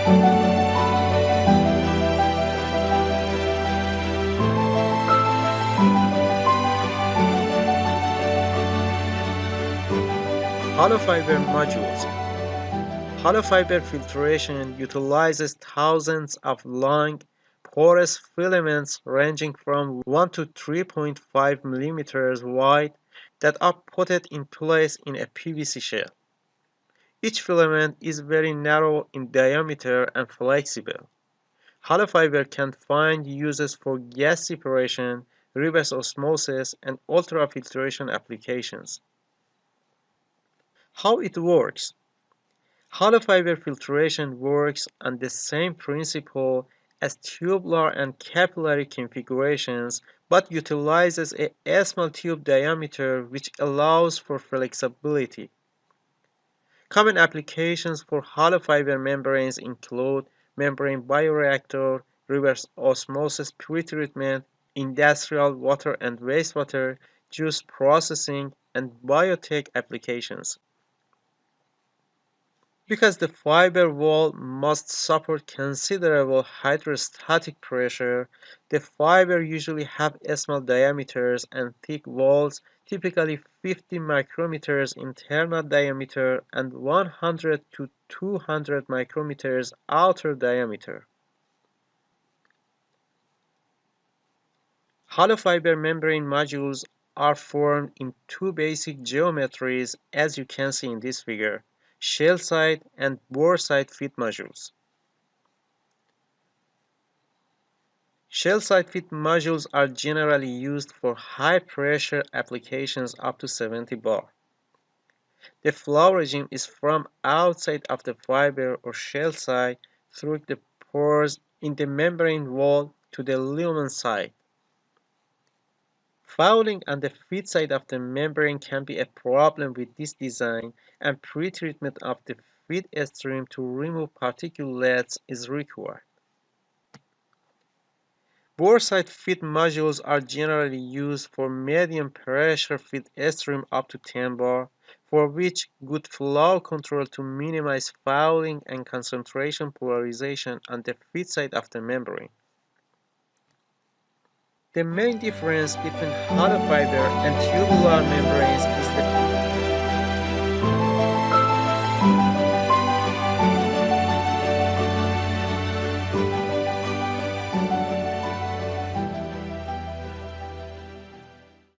Hollow fiber modules. Hollow fiber filtration utilizes thousands of long, porous filaments ranging from 1 to 3.5 millimeters wide that are put in place in a PVC shell. Each filament is very narrow in diameter and flexible. Hollow fiber can find uses for gas separation, reverse osmosis, and ultrafiltration applications. How it works? Hollow fiber filtration works on the same principle as tubular and capillary configurations, but utilizes a small tube diameter which allows for flexibility. Common applications for hollow fiber membranes include membrane bioreactor, reverse osmosis pretreatment, industrial water and wastewater, juice processing, and biotech applications. Because the fiber wall must support considerable hydrostatic pressure, the fiber usually have small diameters and thick walls, typically 50 micrometers internal diameter and 100 to 200 micrometers outer diameter. Hollow fiber membrane modules are formed in two basic geometries as you can see in this figure: shell side and bore side fit modules. Shell side fit modules are generally used for high pressure applications up to 70 bar. The flow regime is from outside of the fiber or shell side through the pores in the membrane wall to the lumen side. Fouling on the feed side of the membrane can be a problem with this design, and pretreatment of the feed stream to remove particulates is required. Bore-side feed modules are generally used for medium pressure feed stream up to 10 bar, for which good flow control to minimize fouling and concentration polarization on the feed side of the membrane. The main difference between hollow fiber and tubular membranes